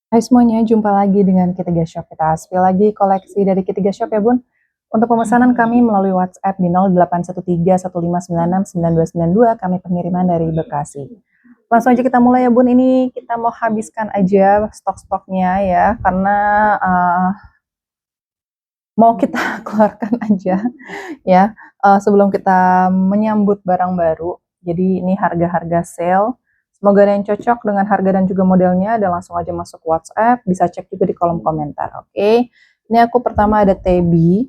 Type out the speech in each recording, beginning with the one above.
Hai semuanya, jumpa lagi dengan Ketiga Shop. Kita spill lagi koleksi dari Ketiga Shop ya Bun. Untuk pemesanan kami melalui WhatsApp di 081315969292, kami pengiriman dari Bekasi. Langsung aja kita mulai ya Bun, ini kita mau habiskan aja stok-stoknya ya, karena mau kita keluarkan aja ya, sebelum kita menyambut barang baru. Jadi ini harga-harga sale. Semoga ada yang cocok dengan harga dan juga modelnya, dan langsung aja masuk WhatsApp, bisa cek juga di kolom komentar, oke? Ini aku pertama ada Tebi,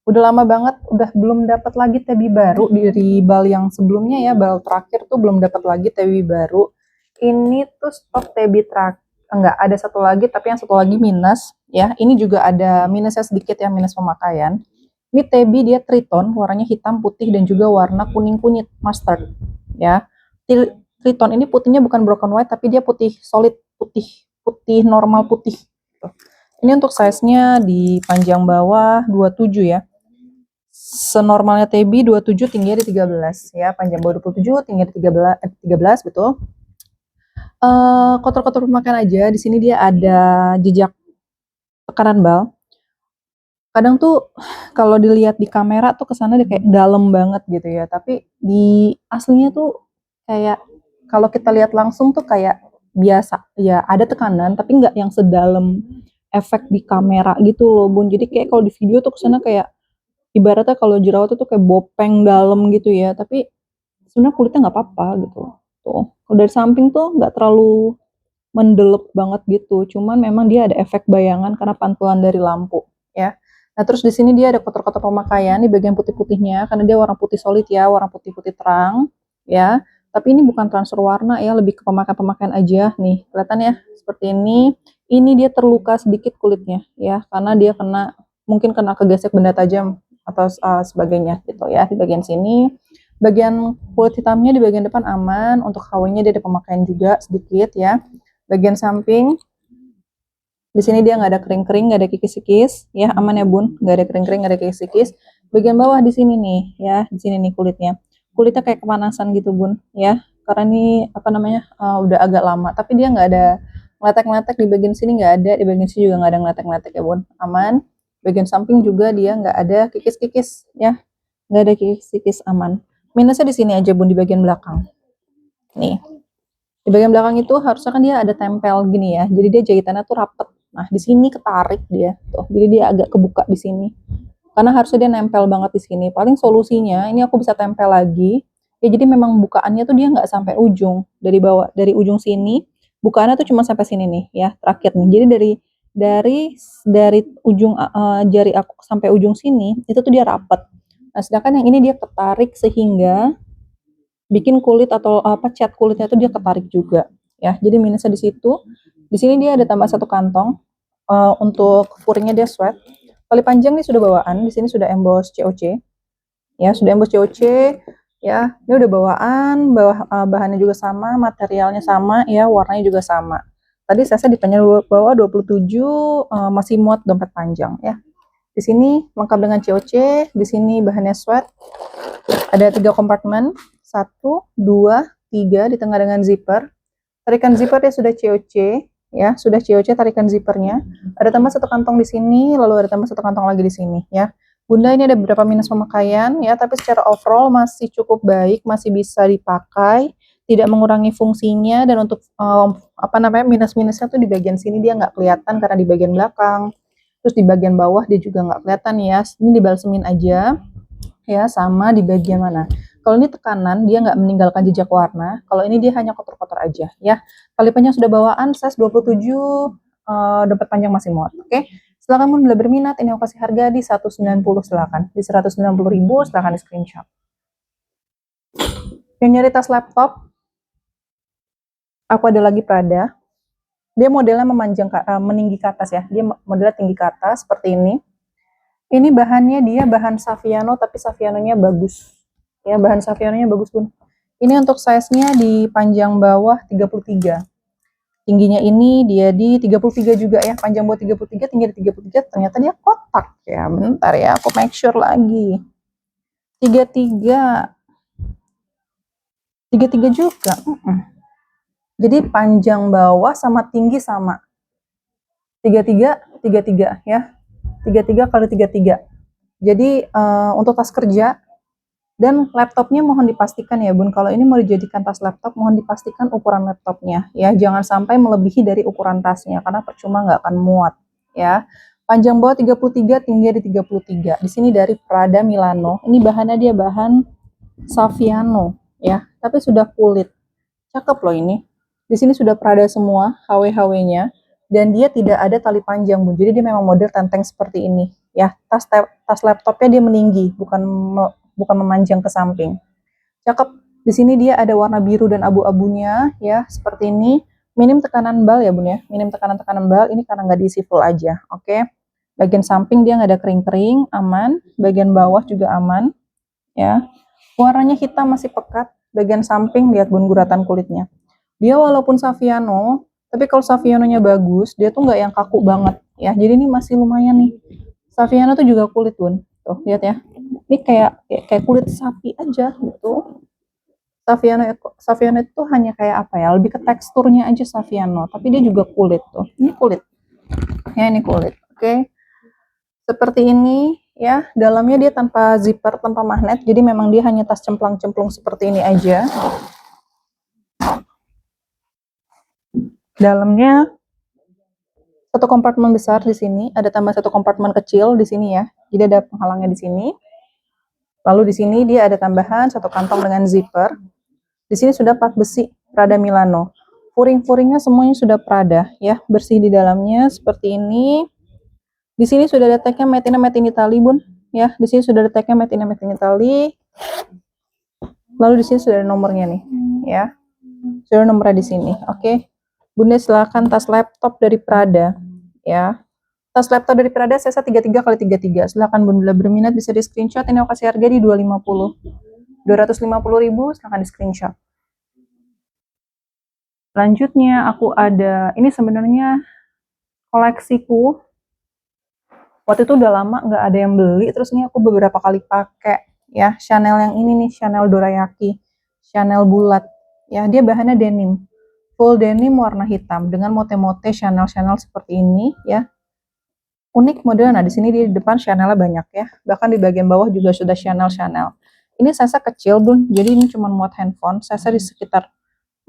udah lama banget, udah belum dapat lagi Tebi baru dari bal yang sebelumnya ya, bal terakhir tuh belum dapat lagi Tebi baru. Ini tuh stok Tebi terakhir, enggak, ada satu lagi, tapi yang satu lagi minus ya. Ini juga ada minusnya sedikit ya, minus pemakaian. Ini Tebi, dia triton, warnanya hitam, putih, dan juga warna kuning kunyit, mustard ya. Triton ini putihnya bukan broken white, tapi dia putih solid, putih putih normal putih. Ini untuk size-nya di panjang bawah 27 ya. Senormalnya TB 27, tingginya di 13 ya. Panjang bawah 27, tingginya di 13 betul. Kotor-kotor pemakaian aja. Di sini dia ada jejak tekanan bal. Kadang tuh kalau dilihat di kamera tuh kesana dia kayak dalam banget gitu ya. Tapi di aslinya tuh kayak kalau kita lihat langsung tuh kayak biasa ya, ada tekanan tapi nggak yang sedalam efek di kamera gitu loh Bun. Jadi kayak kalau di video tuh kesana kayak ibaratnya kalau jerawat itu kayak bopeng dalam gitu ya, tapi sebenarnya kulitnya nggak apa-apa gitu. Tuh, kalau dari samping tuh nggak terlalu mendelep banget gitu, cuman memang dia ada efek bayangan karena pantulan dari lampu ya. Nah terus di sini dia ada kotor-kotor pemakaian di bagian putih-putihnya, karena dia warna putih solid ya, warna putih-putih terang ya. Tapi ini bukan transfer warna ya, lebih ke pemakaian-pemakaian aja nih. Kelihatan ya seperti ini. Ini dia terluka sedikit kulitnya ya, karena dia mungkin kena kegesek benda tajam atau sebagainya gitu ya. Di bagian sini, bagian kulit hitamnya di bagian depan aman. Untuk KW-nya dia ada pemakaian juga sedikit ya. Bagian samping di sini dia nggak ada kering-kering, nggak ada kikis-kikis ya, aman ya Bun, nggak ada kering-kering, nggak ada kikis-kikis. Bagian bawah di sini nih ya, di sini nih kulitnya kayak kepanasan gitu Bun ya, karena ini apa namanya, udah agak lama, tapi dia nggak ada ngeletek-ngeletek. Di bagian sini nggak ada, di bagian sini juga nggak ada ngeletek-ngeletek ya Bun, aman. Bagian samping juga dia nggak ada kikis-kikis ya, nggak ada kikis-kikis, aman. Minusnya di sini aja Bun, di bagian belakang nih. Di bagian belakang itu harusnya kan dia ada tempel gini ya, jadi dia jahitannya tuh rapet. Nah di sini ketarik dia tuh, jadi dia agak kebuka di sini, karena harusnya dia nempel banget di sini. Paling solusinya ini aku bisa tempel lagi ya, jadi memang bukaannya tuh dia nggak sampai ujung, dari bawah, dari ujung sini bukaannya tuh cuma sampai sini nih ya, terakhir nih. Jadi dari dari ujung jari aku sampai ujung sini itu tuh dia rapet. Nah sedangkan yang ini dia ketarik sehingga bikin kulit atau apa, cat kulitnya itu dia ketarik juga ya. Jadi minusnya di situ. Di sini dia ada tambah satu kantong, untuk furingnya dia sweat. Tali panjang nih sudah bawaan, di sini sudah emboss COC ya, sudah emboss COC ya. Ini udah bawaan, bahannya juga sama, materialnya sama ya, warnanya juga sama. Tadi saya di panjang bawah 27, masih muat dompet panjang ya. Di sini lengkap dengan COC, di sini bahannya sweat. Ada 3 kompartemen, 1, 2, 3, di tengah dengan zipper. Tarikan zipper dia sudah COC ya, sudah COC tarikan zippernya. Ada tambah satu kantong di sini, lalu ada tambah satu kantong lagi di sini ya. Bunda ini ada beberapa minus pemakaian ya, tapi secara overall masih cukup baik, masih bisa dipakai, tidak mengurangi fungsinya. Dan untuk apa namanya, minus-minusnya tuh di bagian sini dia nggak kelihatan karena di bagian belakang. Terus di bagian bawah dia juga nggak kelihatan ya. Ini dibalsemin aja ya, sama di bagian mana. Kalau ini tekanan, dia nggak meninggalkan jejak warna. Kalau ini dia hanya kotor-kotor aja ya. Tali panjang sudah bawaan, size 27, dompet panjang masih muat. Oke. Silakan Bun, bila berminat, ini aku kasih harga di 190, silakan. Di 190.000, silakan di screenshot. Yang nyari tas laptop, aku ada lagi Prada. Dia modelnya meninggi ke atas ya. Dia modelnya tinggi ke atas seperti ini. Ini bahannya dia bahan Saviano, tapi Savianonya bagus. Ya, bahan Savianonya bagus Bun. Ini untuk size-nya di panjang bawah 33. Tingginya ini dia di 33 juga ya, panjang bawah 33, tinggi di 33, ternyata dia kotak ya. Bentar ya, aku make sure lagi. 33. 33 juga. Jadi panjang bawah sama tinggi sama. 33 ya, 33 kali 33. Jadi untuk tas kerja dan laptopnya mohon dipastikan ya Bun, kalau ini mau dijadikan tas laptop mohon dipastikan ukuran laptopnya ya, jangan sampai melebihi dari ukuran tasnya karena percuma nggak akan muat ya. Panjang bawah 33, tinggi ada 33. Di sini dari Prada Milano. Ini bahannya dia bahan Saffiano ya, tapi sudah kulit. Cakep loh ini. Di sini sudah Prada semua HW-HW-nya dan dia tidak ada tali panjang Bun. Jadi dia memang model tenteng seperti ini ya. Tas laptopnya dia meninggi, bukan memanjang ke samping. Cakep. Di sini dia ada warna biru dan abu-abunya ya, seperti ini. Minim tekanan bal ya Bun ya. Minim tekanan-tekanan bal ini karena nggak diisi full aja. Oke. Bagian samping dia nggak ada kering-kering, aman. Bagian bawah juga aman ya. Warnanya hitam masih pekat. Bagian samping lihat Bun guratan kulitnya. Dia walaupun Saffiano, tapi kalau Saffiano-nya bagus, dia tuh nggak yang kaku banget ya. Jadi ini masih lumayan nih. Saffiano tuh juga kulit Bun. Tuh lihat ya. Ini kayak kulit sapi aja gitu. Saffiano itu hanya kayak apa ya? Lebih ke teksturnya aja Saffiano, tapi dia juga kulit tuh. Ini kulit. Ya ini kulit. Oke. Seperti ini ya. Dalamnya dia tanpa zipper, tanpa magnet. Jadi memang dia hanya tas cemplang-cemplung seperti ini aja. Dalamnya satu kompartemen besar di sini, ada tambah satu kompartemen kecil di sini ya. Jadi ada penghalangnya di sini. Lalu di sini dia ada tambahan satu kantong dengan zipper. Di sini sudah plat besi Prada Milano. Furing-furingnya semuanya sudah Prada ya, bersih di dalamnya seperti ini. Di sini sudah ada tagnya Made in Italy Bun ya. Di sini sudah ada tagnya Made in Italy. Lalu di sini sudah ada nomornya nih ya. Sudah nomornya di sini. Oke. Bunda silakan tas laptop dari Prada ya. Tas laptop dari Prada saya 33 kali 33. Silakan Bunda berminat bisa di screenshot. Ini aku kasih harga di 250.000 silakan di screenshot. Selanjutnya aku ada, ini sebenarnya koleksiku. Waktu itu udah lama nggak ada yang beli, terus ini aku beberapa kali pakai ya. Chanel yang ini nih, Chanel Dorayaki, Chanel bulat ya. Dia bahannya denim, full denim warna hitam dengan mote-mote Chanel seperti ini ya. Unik modelnya. Nah di sini di depan Chanelnya banyak ya. Bahkan di bagian bawah juga sudah Chanel. Ini size kecil Bun, jadi ini cuma muat handphone. Size di sekitar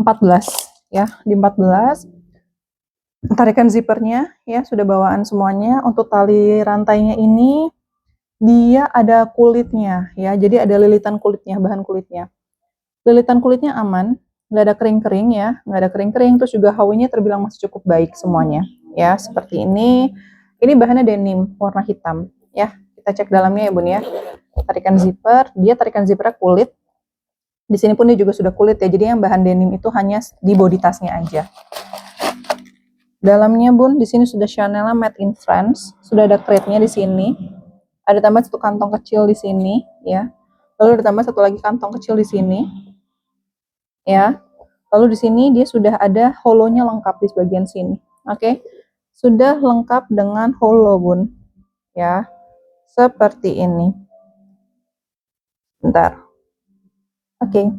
14 ya, di 14. Tarikan zippernya ya sudah bawaan semuanya. Untuk tali rantainya ini dia ada kulitnya ya, jadi ada lilitan kulitnya, bahan kulitnya. Lilitan kulitnya aman, nggak ada kering-kering ya, nggak ada kering-kering. Terus juga hawinya terbilang masih cukup baik semuanya ya, seperti ini. Ini bahannya denim warna hitam ya. Kita cek dalamnya ya Bun ya. Tarikan zipper, dia tarikan zippernya kulit. Di sini pun dia juga sudah kulit ya. Jadi yang bahan denim itu hanya di body tasnya aja. Dalamnya Bun, di sini sudah Chanel Made in France, sudah ada crate-nya di sini. Ada tambah satu kantong kecil di sini ya. Lalu ada tambah satu lagi kantong kecil di sini. Ya. Lalu di sini dia sudah ada holonya lengkap di bagian sini. Oke. Sudah lengkap dengan holo Bun. Ya. Seperti ini. Bentar. Oke.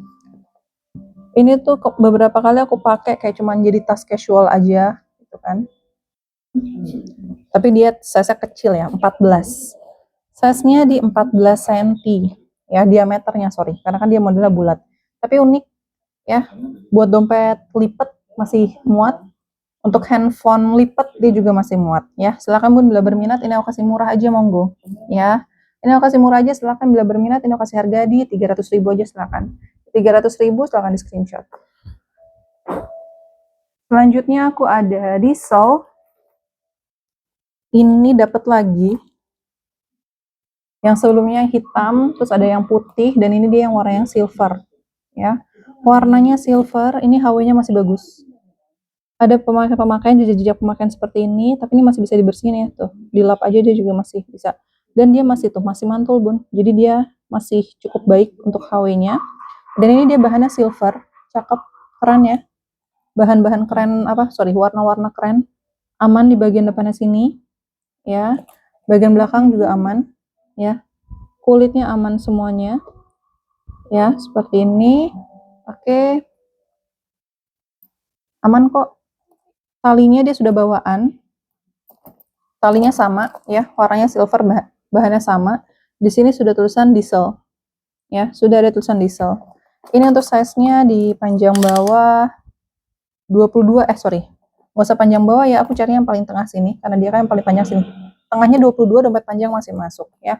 Ini tuh beberapa kali aku pakai kayak cuman jadi tas casual aja gitu kan. Tapi dia size-nya kecil ya, 14. Size-nya di 14 cm ya, diameternya sorry, karena kan dia modelnya bulat. Tapi unik ya, buat dompet lipat masih muat. Untuk handphone lipat dia juga masih muat ya. Silakan Bun bila berminat, ini aku kasih murah aja monggo ya. Ini aku kasih murah aja, silakan bila berminat, ini aku kasih harga di 300.000 aja silakan. 300.000 silakan di screenshot. Selanjutnya aku ada diesel. Ini dapat lagi. Yang sebelumnya hitam, terus ada yang putih, dan ini dia yang warna yang silver ya. Warnanya silver, ini HW-nya masih bagus. Ada pemakaian jejak pemakaian seperti ini, tapi ini masih bisa dibersihin ya tuh. Dilap aja dia juga masih bisa. Dan dia masih masih mantul Bun. Jadi dia masih cukup baik untuk HW-nya. Dan ini dia bahannya silver, cakep, keren ya. Bahan-bahan keren warna-warna keren. Aman di bagian depannya sini ya. Bagian belakang juga aman ya. Kulitnya aman semuanya. Ya, seperti ini. Oke. Aman kok. Talinya dia sudah bawaan Talinya sama ya, warnanya silver, bahannya sama. Di sini sudah tulisan diesel. Ya, sudah ada tulisan diesel. Ini untuk size-nya di panjang bawah 22, sorry. Nggak usah panjang bawah ya, aku cari yang paling tengah sini karena dia kan yang paling panjang sini. Tengahnya 22, dompet panjang masih masuk ya.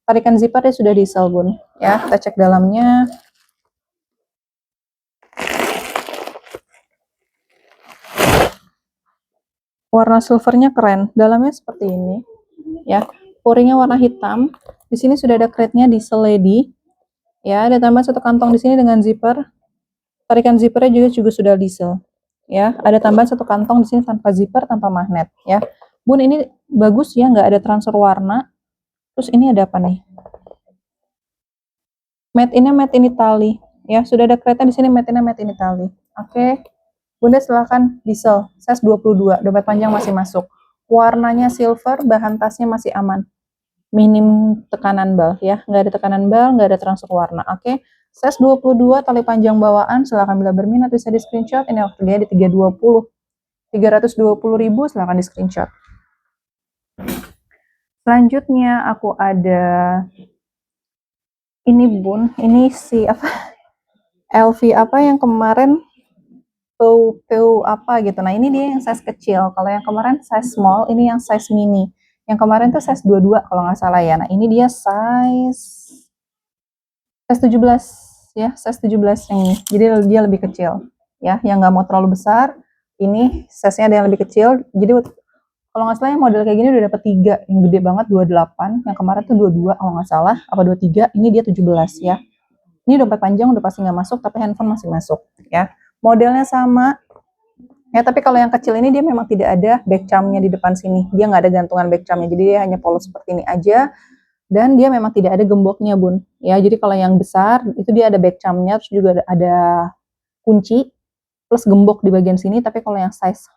Tarikan zipper dia sudah diesel, Bun. Ya, kita cek dalamnya. Warna silvernya keren. Dalamnya seperti ini. Ya, pouringnya warna hitam. Di sini sudah ada crate-nya diesel lady. Ya, ada tambahan satu kantong di sini dengan zipper. Tarikan zippernya juga sudah diesel. Ya, ada tambahan satu kantong di sini tanpa zipper, tanpa magnet. Ya, Bun, ini bagus ya, nggak ada transfer warna. Terus ini ada apa nih? Made in Italy. Ya, sudah ada kereta di sini made in Italy. Oke. Bunda silakan diesel, size 22, dompet panjang masih masuk. Warnanya silver, bahan tasnya masih aman. Minim tekanan bal ya, nggak ada tekanan bal, nggak ada transfer warna. Oke. Size 22, tali panjang bawaan, silakan bila berminat bisa di screenshot. Ini harganya di 320. 320.000, silakan di screenshot. Selanjutnya aku ada ini, Bun, ini si apa? LV apa yang kemarin PU apa gitu. Nah, ini dia yang size kecil. Kalau yang kemarin size small, ini yang size mini. Yang kemarin tuh size 22 kalau nggak salah ya. Nah, ini dia size 17 ya, size 17 yang ini. Jadi dia lebih kecil ya, yang nggak mau terlalu besar. Ini size-nya ada yang lebih kecil. Jadi kalau nggak salah yang model kayak gini udah dapet 3 yang gede banget 28. Yang kemarin tuh 22 kalau nggak salah, apa 23. Ini dia 17 ya. Ini dompet panjang udah pasti nggak masuk, tapi handphone masih masuk ya. Modelnya sama ya, tapi kalau yang kecil ini dia memang tidak ada back charmnya di depan sini. Dia nggak ada gantungan back charmnya, jadi dia hanya polos seperti ini aja. Dan dia memang tidak ada gemboknya, Bun. Ya, jadi kalau yang besar itu dia ada back charmnya, terus juga ada kunci plus gembok di bagian sini. Tapi kalau yang size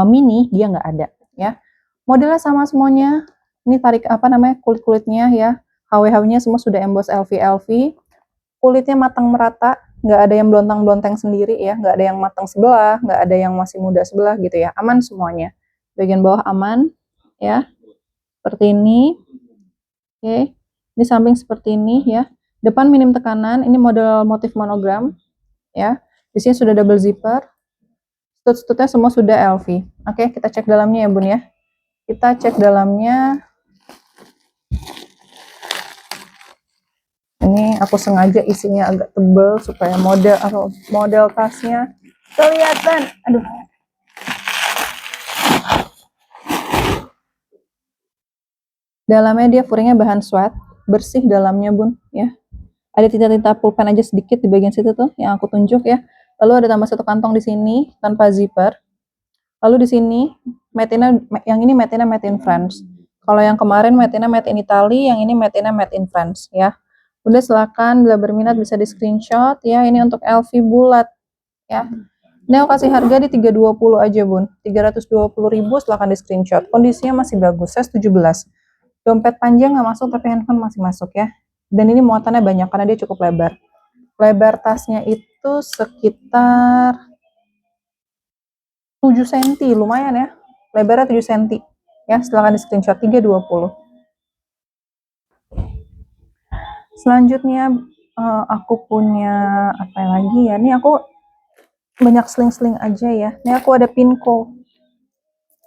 mini dia nggak ada ya. Modelnya sama semuanya. Ini tarik apa namanya, kulit-kulitnya ya. HW-HW-nya semua sudah emboss LV. Kulitnya matang merata, nggak ada yang blontang-blonteng sendiri ya, nggak ada yang matang sebelah, nggak ada yang masih muda sebelah gitu ya, aman semuanya. Bagian bawah aman ya, seperti ini. Oke, ini samping seperti ini ya. Depan minim tekanan, ini model motif monogram ya. Di sini sudah double zipper. Stud-studnya semua sudah LV. Oke, kita cek dalamnya ya, Bun ya. Kita cek dalamnya. Ini aku sengaja isinya agak tebal supaya model tasnya kelihatan. Aduh. Dalamnya dia pouringnya bahan sweat, bersih dalamnya, Bun ya. Ada tinta-tinta pulpen aja sedikit di bagian situ tuh yang aku tunjuk ya. Lalu ada tambah satu kantong di sini tanpa zipper. Lalu di sini yang ini made in France. Kalau yang kemarin made in Italy, yang ini made in France ya. Udah silakan bila berminat bisa di screenshot ya. Ini untuk LV bulat ya. Ini aku kasih harga di 320 aja, Bun. 320.000, silakan di screenshot. Kondisinya masih bagus, size 17. Dompet panjang nggak masuk tapi handphone masih masuk ya. Dan ini muatannya banyak karena dia cukup lebar. Lebar tasnya itu sekitar 7 cm, lumayan ya. Lebarnya 7 cm. Ya, silakan di screenshot 320. Selanjutnya aku punya apa lagi ya? Ini aku banyak sling-sling aja ya. Ini aku ada Pinko.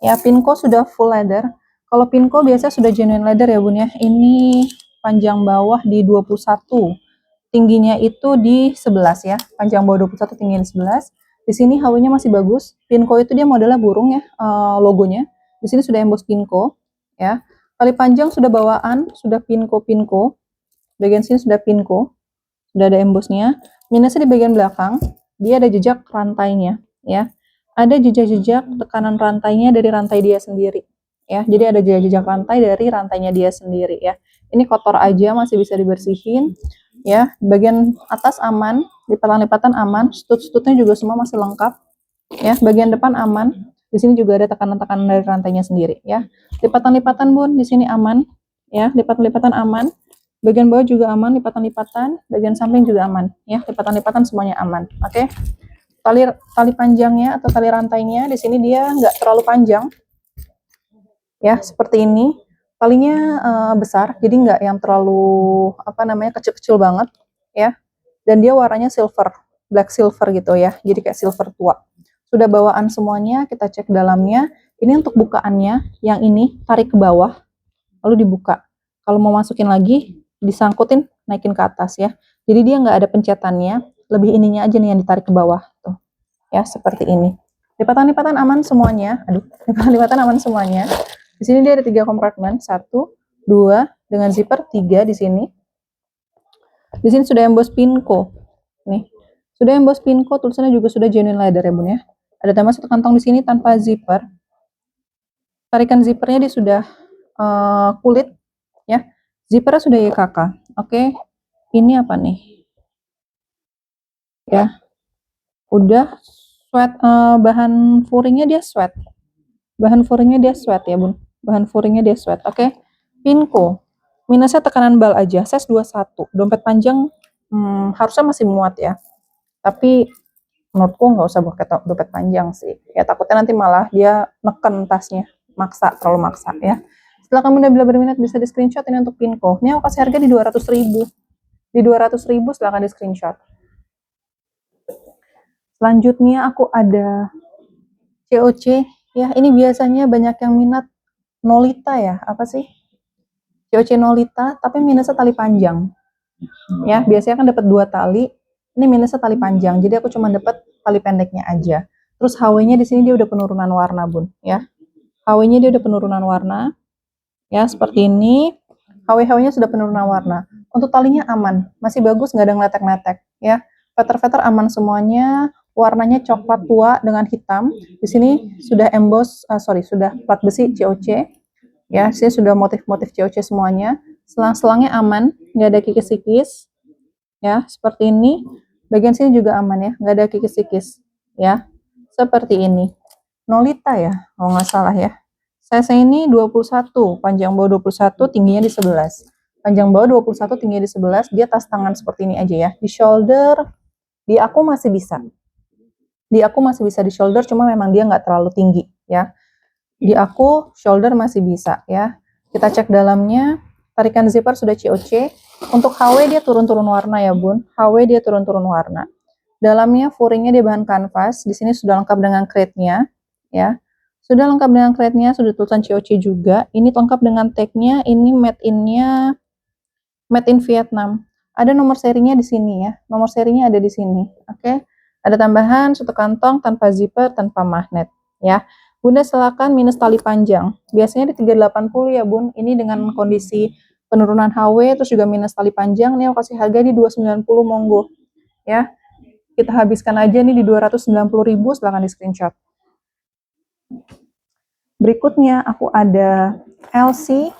Ya, Pinko sudah full leather. Kalau Pinko biasa sudah genuine leather ya, Bun ya. Ini panjang bawah di 21. Tingginya itu di 11 ya. Panjang bawah 21, tingginya di 11. Di sini HW-nya masih bagus. Pinko itu dia modelnya burung ya, logonya. Di sini sudah emboss Pinko ya. Tali panjang sudah bawaan, sudah Pinko. Bagian sini sudah Pinko. Sudah ada embossnya. Minusnya di bagian belakang, dia ada jejak rantainya ya. Ada jejak-jejak tekanan rantainya dari rantai dia sendiri. Ya, jadi ada jejak rantai dari rantainya dia sendiri ya. Ini kotor aja masih bisa dibersihin ya. Bagian atas aman, lipatan-lipatan aman, stud-studnya juga semua masih lengkap ya. Bagian depan aman. Di sini juga ada tekanan-tekanan dari rantainya sendiri ya. Lipatan-lipatan, Bun, di sini aman ya. Lipatan-lipatan aman. Bagian bawah juga aman, lipatan-lipatan. Bagian samping juga aman ya. Lipatan-lipatan semuanya aman. Oke. Tali panjangnya atau tali rantainya di sini dia nggak terlalu panjang. Ya, seperti ini. Talinya besar, jadi nggak yang terlalu kecil-kecil banget, ya. Dan dia warnanya silver, black silver gitu ya. Jadi kayak silver tua. Sudah bawaan semuanya, kita cek dalamnya. Ini untuk bukaannya, yang ini tarik ke bawah, lalu dibuka. Kalau mau masukin lagi, disangkutin, naikin ke atas ya. Jadi dia nggak ada pencetannya, lebih ininya aja nih yang ditarik ke bawah. Tuh, ya seperti ini. Lipatan-lipatan aman semuanya. Aduh, lipatan-lipatan aman semuanya. Di sini dia ada 3 kompartemen, 1, 2, dengan zipper 3 di sini. Di sini sudah emboss Pinko. Nih, sudah emboss Pinko, tulisannya juga sudah genuine leather ya, Bun ya. Ada tambah 1 kantong di sini tanpa zipper. Tarikan zippernya dia sudah kulit ya. Zippernya sudah YKK. Oke. Ini apa nih? Ya. Udah sweat, bahan furingnya dia sweat. Bahan furingnya dia sweat ya, Bun. Bahan furingnya dia sweat. Oke. Pinko. Minusnya tekanan bal aja. Size 21. Dompet panjang harusnya masih muat ya. Tapi menurutku nggak usah pakai dompet panjang sih. Ya takutnya nanti malah dia neken tasnya. Maksa, terlalu maksa ya. Setelah kamu udah bila berminat bisa di screenshot ini untuk Pinko. Ini aku kasih harga di 200.000. Di 200.000 silahkan di screenshot. Selanjutnya aku ada COC. Ya ini biasanya banyak yang minat Nolita ya. Apa sih? COC Nolita, tapi minusnya tali panjang. Ya, biasanya kan dapat 2 tali. Ini minusnya tali panjang. Jadi aku cuma dapat tali pendeknya aja. Terus HW-nya di sini dia udah penurunan warna, Bun, ya. HW-nya dia udah penurunan warna. Ya, seperti ini. HW-nya sudah penurunan warna. Untuk talinya aman, masih bagus, nggak ada ngeletek-ngeletek, ya. Feather-feather aman semuanya. Warnanya coklat tua dengan hitam. Di sini sudah emboss, sudah plat besi COC. Ya, sini sudah motif-motif COC semuanya. Selang-selangnya aman, nggak ada kikis-kikis. Ya, seperti ini. Bagian sini juga aman ya, nggak ada kikis-kikis. Ya, seperti ini. Nolita ya, kalau nggak salah ya. Size ini 21, panjang bawah 21, tingginya di 11. Panjang bawah 21, tingginya di 11, dia tas tangan seperti ini aja ya. Di shoulder, di aku masih bisa. Di aku masih bisa di shoulder, cuma memang dia nggak terlalu tinggi ya. Di aku shoulder masih bisa ya. Kita cek dalamnya, tarikan zipper sudah COC. Untuk HW dia turun-turun warna ya, Bun. HW dia turun-turun warna. Dalamnya furingnya dia bahan kanvas. Di sini sudah lengkap dengan crate-nya ya. Sudah lengkap dengan crate-nya, sudah tulisan COC juga. Ini lengkap dengan tag-nya, ini made in-nya made in Vietnam. Ada nomor serinya di sini ya. Nomor serinya ada di sini. Oke. Ada tambahan 1 kantong tanpa zipper, tanpa magnet ya. Bunda silakan minus tali panjang. Biasanya di 380 ya, Bun. Ini dengan kondisi penurunan HW terus juga minus tali panjang. Nih aku kasih harga di 290, monggo. Ya. Kita habiskan aja nih di 290.000, silakan di screenshot. Berikutnya aku ada LC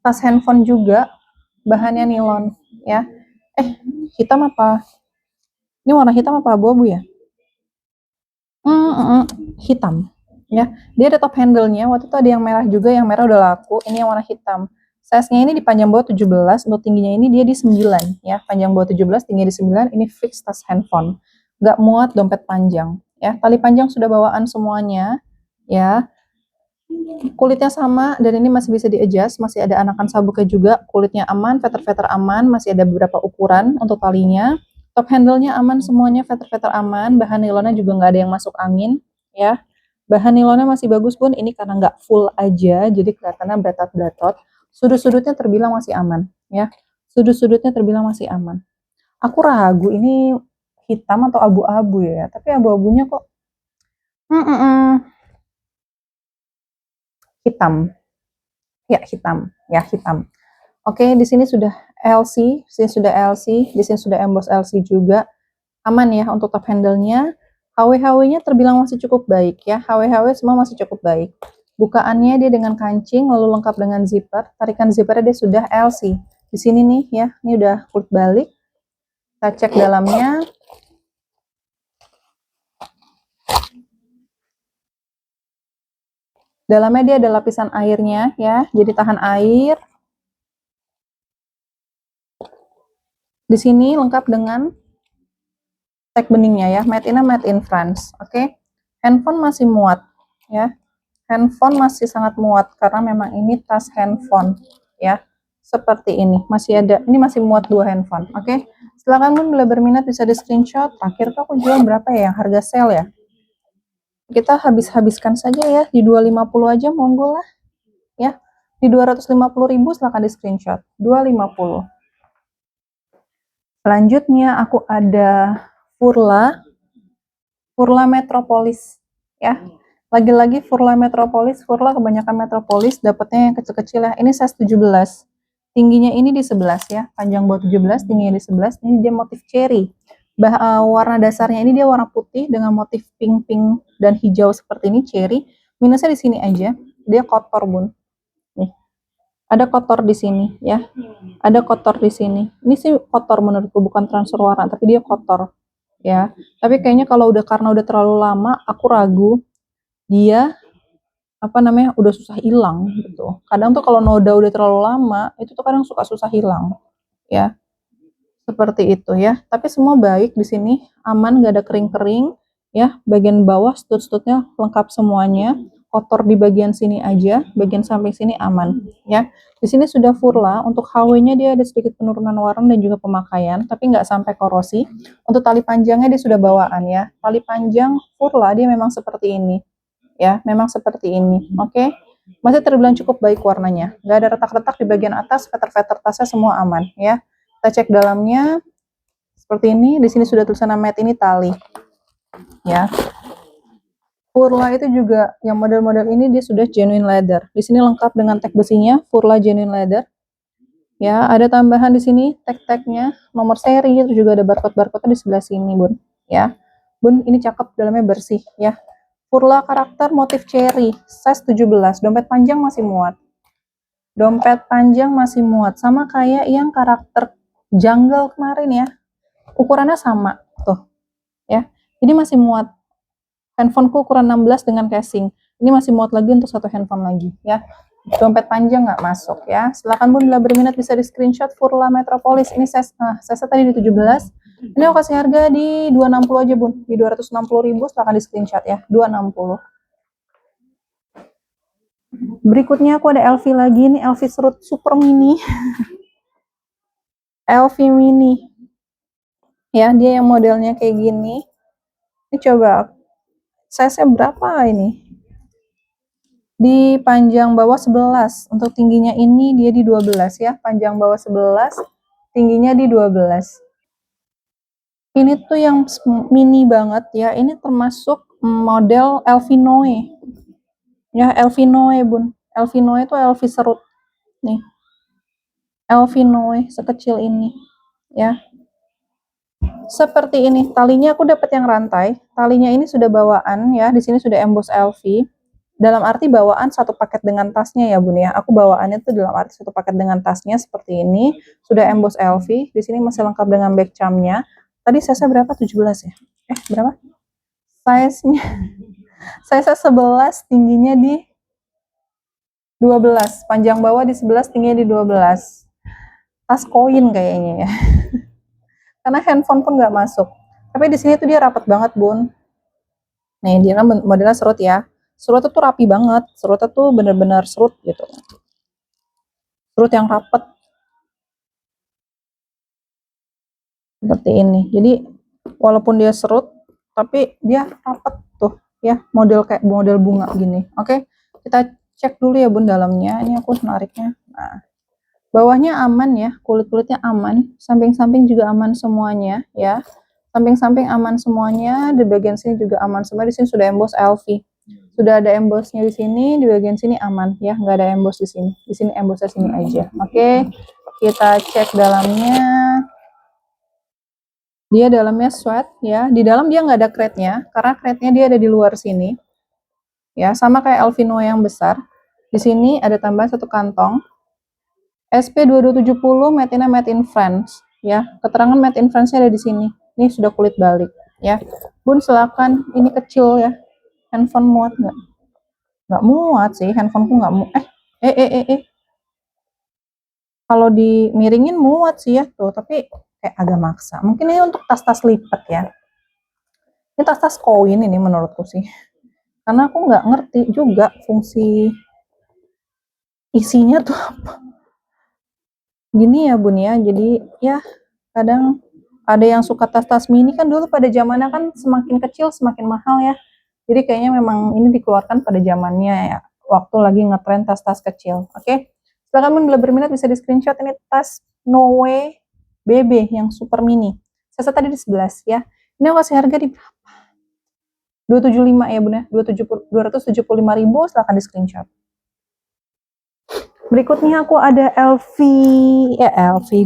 tas handphone juga, bahannya nilon ya. Hitam apa? Ini warna hitam apa abu-abu ya? Hitam ya. Dia ada top handle-nya. Waktu itu ada yang merah juga, yang merah udah laku. Ini yang warna hitam. Size-nya ini di panjang bawah 17, untuk tingginya ini dia di 9 ya. Panjang bawah 17, tinggi di 9. Ini fix tas handphone. Nggak muat dompet panjang ya. Tali panjang sudah bawaan semuanya ya. Kulitnya sama dan ini masih bisa di-adjust, masih ada anakan sabuknya juga. Kulitnya aman, feather-feather aman, masih ada beberapa ukuran untuk talinya. Top handle-nya aman semuanya, feather-feather aman, bahan nilonnya juga nggak ada yang masuk angin ya. Bahan nilonnya masih bagus, Bun. Ini karena nggak full aja, jadi kelihatannya betot-betot. Sudut-sudutnya terbilang masih aman ya. Sudut-sudutnya terbilang masih aman. Aku ragu ini hitam atau abu-abu ya, tapi abu-abunya kok hitam. Ya, hitam. Ya, hitam. Oke, di sini sudah LC, di sini sudah LC, di sini sudah emboss LC juga. Aman ya untuk top handle-nya. HW-HW-nya terbilang masih cukup baik ya. HW-HW semua masih cukup baik. Bukaannya dia dengan kancing, lalu lengkap dengan zipper. Tarikan zippernya dia sudah LC. Di sini nih ya, ini udah kulit balik. Kita cek dalamnya. Dalamnya dia ada lapisan airnya ya, jadi tahan air. Di sini lengkap dengan tag beningnya ya, made in France. Oke. Handphone masih muat ya. Handphone masih sangat muat karena memang ini tas handphone ya. Seperti ini. Masih ada, ini masih muat 2 handphone. Oke. Silakan Bun, bila berminat bisa di screenshot. Terakhir tuh aku jual berapa ya yang harga sale ya? Kita habis-habiskan saja ya di 250 aja, monggo lah ya. Di 250.000 silakan di screenshot. 250. Selanjutnya aku ada Furla Metropolis ya. Lagi-lagi Furla Metropolis, Furla kebanyakan Metropolis dapatnya yang kecil-kecil ya. Ini size 17. Tingginya ini di 11 ya. Panjang bawah 17, tingginya di 11. Ini dia motif cherry. Warna dasarnya ini dia warna putih dengan motif pink-pink dan hijau seperti ini cherry. Minusnya di sini aja. Dia kotor, Bun. Nih. Ada kotor di sini ya. Ada kotor di sini. Ini sih kotor menurutku, bukan transfer warna, tapi dia kotor ya. Tapi kayaknya kalau karena udah terlalu lama, aku ragu dia udah susah hilang gitu. Kadang tuh kalau noda udah terlalu lama, itu tuh kadang suka susah hilang ya. Seperti itu ya. Tapi semua baik di sini, aman, gak ada kering-kering ya. Bagian bawah stud-studnya lengkap semuanya. Kotor di bagian sini aja, bagian samping sini aman ya. Di sini sudah Furla, untuk HW-nya dia ada sedikit penurunan warna dan juga pemakaian, tapi nggak sampai korosi. Untuk tali panjangnya dia sudah bawaan ya. Tali panjang Furla dia memang seperti ini ya, memang seperti ini. Oke. Masih terbilang cukup baik warnanya. Nggak ada retak-retak di bagian atas, veter-veter tasnya semua aman ya. Kita cek dalamnya seperti ini. Di sini sudah tulisan matte ini tali ya. Furla itu juga yang model-model ini dia sudah genuine leather. Di sini lengkap dengan tag besinya, Furla genuine leather. Ya, ada tambahan di sini tag-tagnya, nomor seri, itu juga ada barcode-barcode di sebelah sini, Bun. Ya. Bun, ini cakep, dalamnya bersih ya. Furla karakter motif cherry, size 17. Dompet panjang masih muat. Dompet panjang masih muat, sama kayak yang karakter jungle kemarin ya. Ukurannya sama tuh. Ya. Ini masih muat. Handphoneku ukuran 16 dengan casing. Ini masih muat lagi untuk satu handphone lagi ya. Dompet panjang nggak masuk ya. Silakan Bun, bila berminat bisa di screenshot Furla Metropolis. Ini size tadi di 17. Ini aku kasih harga di 260 aja Bun. Di 260.000 silakan di screenshot ya. 260. Berikutnya aku ada LV lagi. Ini LV serut super mini. LV mini. Ya, dia yang modelnya kayak gini. Ini coba size-nya berapa ini? Di panjang bawah 11. Untuk tingginya ini dia di 12 ya. Panjang bawah 11, tingginya di 12. Ini tuh yang mini banget ya. Ini termasuk model LV Noe. Ya, LV Noe, Bun. LV Noe itu LV serut. Nih. LV Noe sekecil ini. Ya. Seperti ini. Talinya aku dapat yang rantai. Talinya ini sudah bawaan ya. Di sini sudah emboss LV. Dalam arti bawaan satu paket dengan tasnya ya Bun ya. Aku bawaannya tuh dalam arti satu paket dengan tasnya seperti ini. Sudah emboss LV. Di sini masih lengkap dengan back charmnya. Tadi size-nya berapa? 17 ya? Berapa? Size-nya size-nya 11, tingginya di 12. Panjang bawah di 11, tingginya di 12. Tas koin kayaknya ya. Karena handphone pun nggak masuk. Tapi di sini tuh dia rapat banget Bun. Nih dia kan modelnya serut ya. Serutnya tuh rapi banget. Serutnya tuh bener-bener serut gitu. Serut yang rapet. Seperti ini. Jadi walaupun dia serut, tapi dia rapet tuh ya. Model kayak model bunga gini. Oke. Kita cek dulu ya Bun dalamnya. Ini aku nariknya. Nah. Bawahnya aman ya. Kulit-kulitnya aman. Samping-samping juga aman semuanya ya. Samping-samping aman semuanya. Di bagian sini juga aman semua. Di sini sudah emboss LV. Sudah ada embossnya di sini, di bagian sini aman ya, nggak ada emboss di sini. Di sini embossnya sini aja. Oke, kita cek dalamnya. Dia dalamnya sweat ya. Di dalam dia nggak ada crate-nya, karena crate-nya dia ada di luar sini. Ya, sama kayak Alvino yang besar. Di sini ada tambahan satu kantong. SP2270 made in France ya. Keterangan made in France-nya ada di sini. Ini sudah kulit balik ya. Bun silakan, ini kecil ya. Handphone muat nggak? Nggak muat sih, handphoneku nggak muat. Kalau dimiringin muat sih ya tuh, tapi kayak agak maksa. Mungkin ini untuk tas-tas lipat ya. Ini tas-tas koin ini menurutku sih. karena aku nggak ngerti juga fungsi isinya tuh apa. Gini ya Bun ya, jadi ya kadang ada yang suka tas-tas mini kan dulu pada zamannya kan semakin kecil semakin mahal ya. Jadi kayaknya memang ini dikeluarkan pada zamannya ya, waktu lagi ngetren tas-tas kecil. Oke. Silakan Bun, bila berminat bisa di screenshot ini tas Noe BB yang super mini. Saya tadi di 11 ya. Ini aku kasih harga di 275 ya Bun ya. 275.000, silakan di screenshot. Berikutnya aku ada LV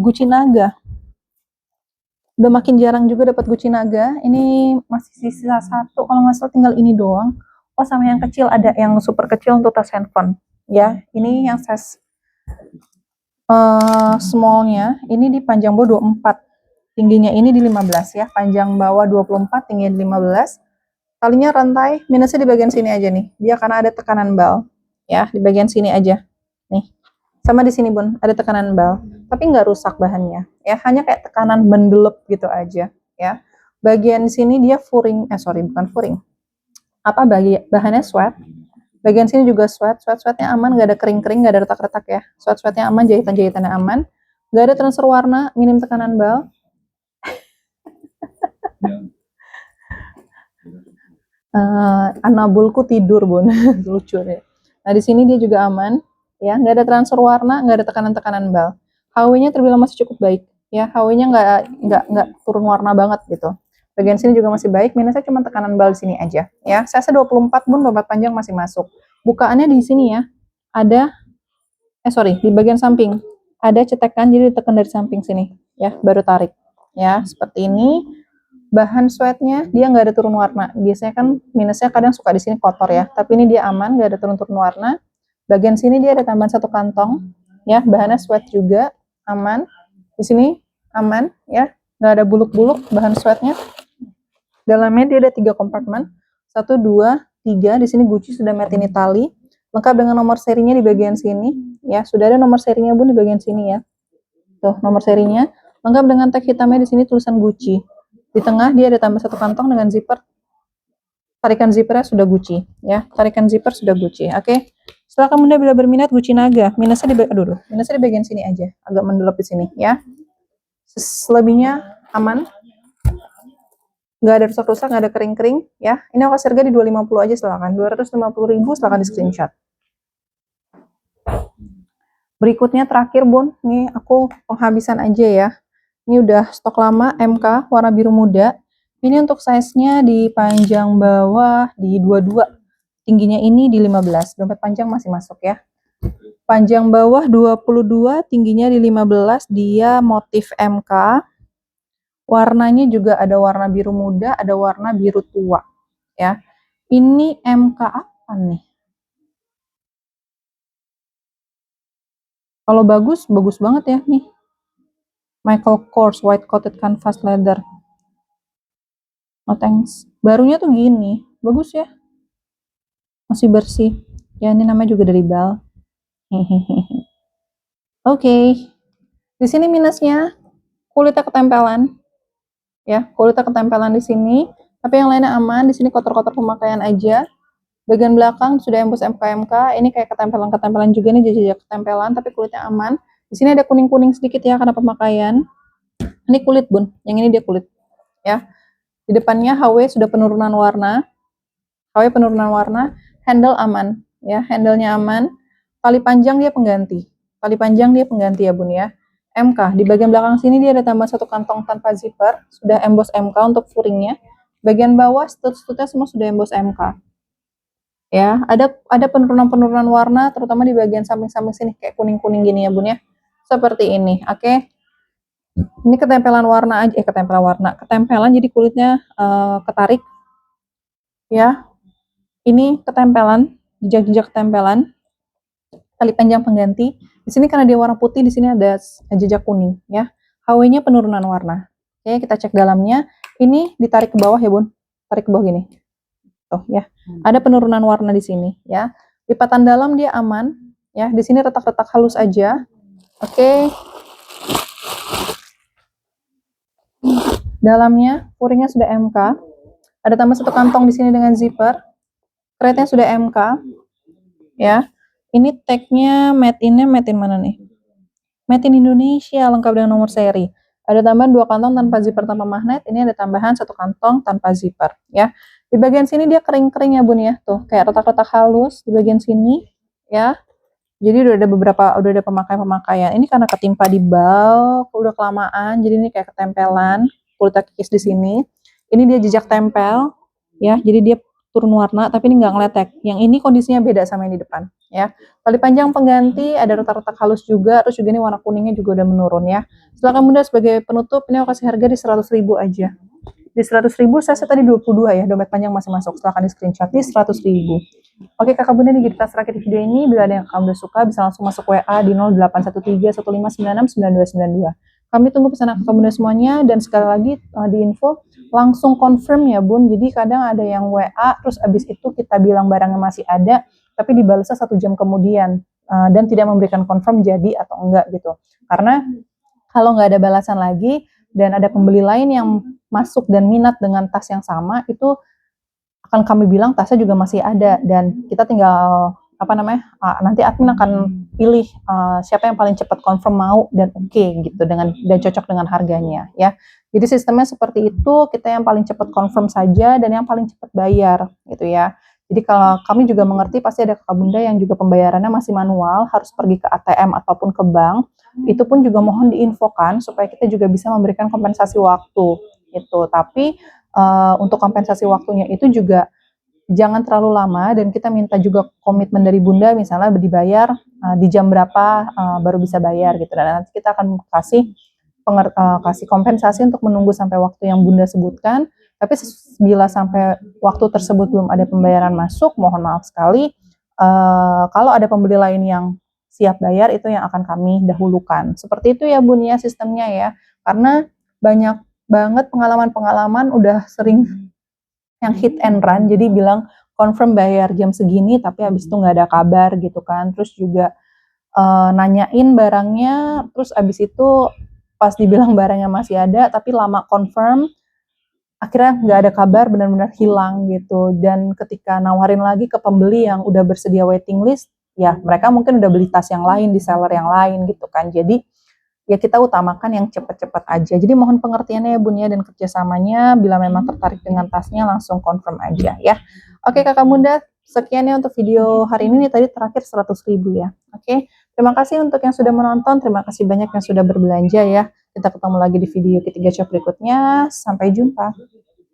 Gucci Naga. Udah makin jarang juga dapat Gucci Naga. Ini masih sisa satu, kalau nggak salah tinggal ini doang. Oh, sama yang kecil ada yang super kecil untuk tas handphone. Ya, ini yang size smallnya. Ini di panjang bawah 24. Tingginya ini di 15 ya. Panjang bawah 24, tingginya di 15. Talinya rantai, minusnya di bagian sini aja nih. Dia karena ada tekanan bal. Ya, di bagian sini aja. Nih. Sama di sini Bun, ada tekanan bal, tapi nggak rusak bahannya. Ya, hanya kayak tekanan mendelep gitu aja. Ya, bagian sini dia furing, bukan furing. Apa bahannya sweat. Bagian sini juga sweatnya aman, nggak ada kering-kering, nggak ada retak-retak ya. Sweatnya aman, jahitan-jahitannya aman, nggak ada transfer warna, minim tekanan bal. Anabulku tidur Bun, lucu deh. Nah di sini dia juga aman, ya, nggak ada transfer warna, nggak ada tekanan-tekanan bal. HW-nya terbilang masih cukup baik, ya, HW-nya nggak turun warna banget gitu. Bagian sini juga masih baik, minusnya cuma tekanan bal di sini aja, ya. Size 24 Bun, 24 panjang masih masuk. Bukaannya di sini ya, ada, di bagian samping ada cetekan, jadi ditekan dari samping sini, ya, baru tarik, ya, seperti ini. Bahan sweatnya dia nggak ada turun warna. Biasanya kan minusnya kadang suka di sini kotor ya, tapi ini dia aman, nggak ada turun warna. Bagian sini dia ada tambahan satu kantong, ya, bahannya sweat juga aman. Di sini aman, ya, nggak ada buluk-buluk bahan sweatnya. Dalamnya dia ada 3 kompartemen, 1, 2, 3. Di sini Gucci sudah matte ini tali, lengkap dengan nomor serinya di bagian sini, ya, sudah ada nomor serinya Bun di bagian sini ya. Tuh nomor serinya, lengkap dengan tag hitamnya di sini tulisan Gucci. Di tengah dia ada tambah satu kantong dengan zipper. Tarikan zippernya sudah Gucci, ya. Tarikan zipper sudah Gucci. Oke. Silakan Bunda bila berminat Gucci Naga. Minusnya di bagian sini aja, agak mendelep di sini, ya. Selebihnya aman. Nggak ada rusak-rusak, nggak ada kering-kering, ya. Ini aku kasih harga di 250 aja, silakan. 250.000, silakan di screenshot. Berikutnya terakhir Bun, nih aku penghabisan aja ya. Ini udah stok lama, MK, warna biru muda. Ini untuk size-nya di panjang bawah di 22. Tingginya ini di 15. Dompet panjang masih masuk ya. Panjang bawah 22, tingginya di 15. Dia motif MK. Warnanya juga ada warna biru muda, ada warna biru tua. Ya. Ini MK apa nih? Kalau bagus, bagus banget ya nih. Michael Kors White Coated Canvas Leather. Oh thanks. Barunya tuh gini, bagus ya. Masih bersih. Ya ini namanya juga dari bal. Hehehe. Oke. Di sini minusnya kulitnya ketempelan. Ya, kulitnya ketempelan di sini. Tapi yang lainnya aman. Di sini kotor-kotor pemakaian aja. Bagian belakang sudah embus MK. Ini kayak ketempelan-ketempelan juga nih, jejak ketempelan. Tapi kulitnya aman. Di sini ada kuning-kuning sedikit ya karena pemakaian. Ini kulit Bun. Yang ini dia kulit. Ya. Di depannya HW sudah penurunan warna. HW penurunan warna. Handle aman. Ya, handle-nya aman. Tali panjang dia pengganti. Tali panjang dia pengganti ya Bun ya. MK. Di bagian belakang sini dia ada tambah satu kantong tanpa zipper. Sudah emboss MK untuk furingnya. Bagian bawah stud-studnya semua sudah emboss MK. Ya, ada penurunan-penurunan warna terutama di bagian samping-samping sini kayak kuning-kuning gini ya Bun ya. Seperti ini. Oke. Ini ketempelan warna aja, ketempelan jadi kulitnya ketarik. Ya. Ini ketempelan, jejak-jejak ketempelan. Tali panjang pengganti. Di sini karena dia warna putih, di sini ada jejak kuning ya. HW-nya penurunan warna. Oke, kita cek dalamnya. Ini ditarik ke bawah ya, Bun. Tarik ke bawah gini. Tuh ya. Ada penurunan warna di sini ya. Lipatan dalam dia aman ya. Di sini retak-retak halus aja. Oke. Dalamnya furingnya sudah MK. Ada tambah satu kantong di sini dengan zipper. Crate-nya sudah MK, ya. Ini tag-nya made in mana nih? Made in Indonesia, lengkap dengan nomor seri. Ada tambahan 2 kantong tanpa zipper tanpa magnet, ini ada tambahan 1 kantong tanpa zipper, ya. Di bagian sini dia kering-kering ya Bun ya, tuh kayak retak-retak halus di bagian sini, ya. Jadi udah ada pemakaian. Ini karena ketimpa di bal, udah kelamaan, jadi ini kayak ketempelan, kulitnya kikis di sini. Ini dia jejak tempel, ya. Jadi dia turun warna, tapi ini nggak ngeletek. Yang ini kondisinya beda sama yang di depan, ya. Tali panjang pengganti, ada retak-retak halus juga, terus juga ini warna kuningnya juga udah menurun ya. Silakan Bunda sebagai penutup, ini aku kasih harga di 100.000 aja. Di 100.000 saya tadi 22 ya, dompet panjang masih masuk. Silahkan di screenshot di 100.000. Oke kakak bunda, nih kita terakhir di video ini. Bila ada yang kakak bunda suka, bisa langsung masuk WA di 081315969292. Kami tunggu pesanan kakak bunda semuanya, dan sekali lagi di info langsung confirm ya bun. Jadi kadang ada yang WA terus abis itu kita bilang barangnya masih ada, tapi dibalasnya 1 jam kemudian dan tidak memberikan confirm jadi atau enggak gitu. Karena kalau nggak ada balasan lagi dan ada pembeli lain yang masuk dan minat dengan tas yang sama, itu akan kami bilang tasnya juga masih ada, dan kita tinggal nanti admin akan pilih siapa yang paling cepat confirm mau dan oke gitu dan cocok dengan harganya ya. Jadi sistemnya seperti itu, kita yang paling cepat confirm saja dan yang paling cepat bayar gitu ya. Jadi kalau kami juga mengerti pasti ada kakak bunda yang juga pembayarannya masih manual, harus pergi ke ATM ataupun ke bank. Itu pun juga mohon diinfokan supaya kita juga bisa memberikan kompensasi waktu gitu. Tapi untuk kompensasi waktunya itu juga jangan terlalu lama, dan kita minta juga komitmen dari bunda, misalnya dibayar di jam berapa baru bisa bayar gitu, dan nanti kita akan kasih kompensasi untuk menunggu sampai waktu yang bunda sebutkan. Tapi bila sampai waktu tersebut belum ada pembayaran masuk, mohon maaf sekali, kalau ada pembeli lain yang siap bayar, itu yang akan kami dahulukan. Seperti itu ya bun ya sistemnya ya, karena banyak banget pengalaman-pengalaman udah sering yang hit and run, jadi bilang confirm bayar jam segini tapi habis itu nggak ada kabar gitu kan. Terus juga nanyain barangnya, terus habis itu pas dibilang barangnya masih ada tapi lama confirm, akhirnya nggak ada kabar, benar-benar hilang gitu. Dan ketika nawarin lagi ke pembeli yang udah bersedia waiting list, ya mereka mungkin udah beli tas yang lain di seller yang lain gitu kan. Jadi ya kita utamakan yang cepat-cepat aja. Jadi mohon pengertiannya ya bun ya, dan kerjasamanya. Bila memang tertarik dengan tasnya langsung confirm aja ya. Oke kakak bunda, sekian ya untuk video hari ini nih, tadi terakhir 100.000 ya. Oke, terima kasih untuk yang sudah menonton, terima kasih banyak yang sudah berbelanja ya. Kita ketemu lagi di video ketiga shop berikutnya, sampai jumpa.